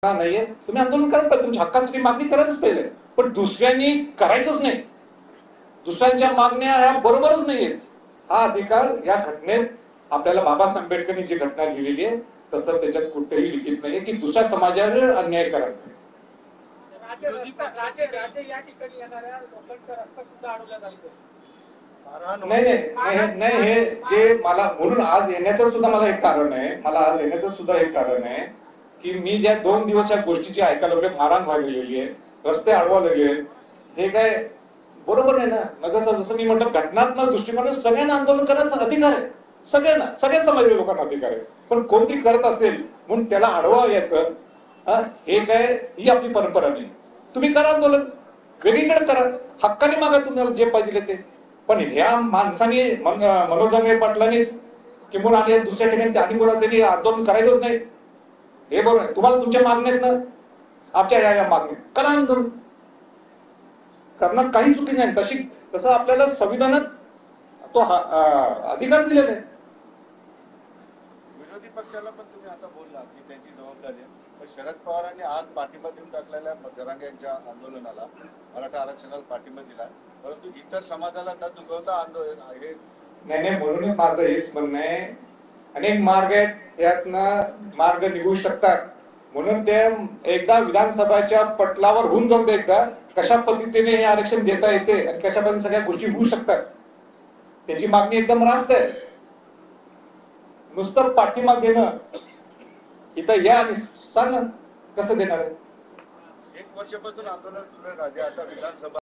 नाहीये, तुम्ही आंदोलन करायला पाहिजे, तुमच्या हक्कासाठी मागणी करायलाच पाहिजे, पण दुसऱ्यांनी करायचंच नाही, दुसऱ्यांच्या मागण्या ह्या बरोबरच नाहीयेत. हा अधिकार या घटनेत आपल्याला बाबासाहेब आंबेडकरांनी जी घटना लिहिलेली आहे तसं त्याच्यात कुठेही लिखित नाहीये की दुसऱ्या समाजावर अन्याय करायला. या ठिकाणी येणाऱ्या लोकांचा रस्ता सुद्धा अडवला जातो. नाही हे जे मला म्हणून आज येण्याचं सुद्धा मला एक कारण आहे, मला आज येण्याचं सुद्धा एक कारण आहे की मी ज्या 2 दिवस या गोष्टीची ऐकायला लागले, मारहाण व्हायला लागली आहे, रस्ते अडवा लागले, हे काय बरोबर नाही ना. जसं मी म्हटलं, घटनात्मक दृष्टिकोनाने सगळ्यांना आंदोलन करण्याचा अधिकार आहे, सगळ्यांना, सगळ्या समाजाच्या लोकांना अधिकार आहे, पण कोणतरी करत असेल म्हणून त्याला अडवा यायचं हे काय, ही आपली परंपरा नाही. तुम्ही करा आंदोलन, वेगळीकडे करा, हक्काने मागा तुम्हाला जे पाहिजे ते, पण ह्या माणसाने मनोज जरांगे पाटलांनीच किंवा आणि दुसऱ्या ठिकाणी आणि कोणा त्यांनी आंदोलन करायचंच नाही, हे बरोबर आहे. तुम्हाला तुमच्या मागण्यात ना आमच्या या मागण्या करा, आंदोलन करणं काही चुकी नाही. तसं आपल्याला संविधानात तो अधिकार दिलेला आहे. विरोधी पक्षाला पण तुम्ही आता बोलला की त्यांची जबाबदारी आहे, पण शरद पवारांनी आज पाठिंबा देऊन टाकलेल्या जरांगे यांच्या आंदोलनाला, मराठा आरक्षणाला पाठिंबा दिला, परंतु इतर समाजाला न दुखवता आंदोलन हे नाही, म्हणूनच माझं हेच म्हणणं आहे, अनेक मार्ग आहेत, यातनं मार्ग निघू शकतात, म्हणून ते एकदा विधानसभाच्या पटलावर होऊन जाऊ दे, एकदा कशा पद्धतीने हे आरक्षण देता येते आणि कशा पद्धतीने सगळ्या गोष्टी होऊ शकतात. त्यांची मागणी एकदम रास्त आहे. नुसतं पाठिंबा देणं इथं या आणि सांग कसं देणार आहे. 1 वर्षापासून आंदोलन सुरू आहे राजा, आता विधानसभा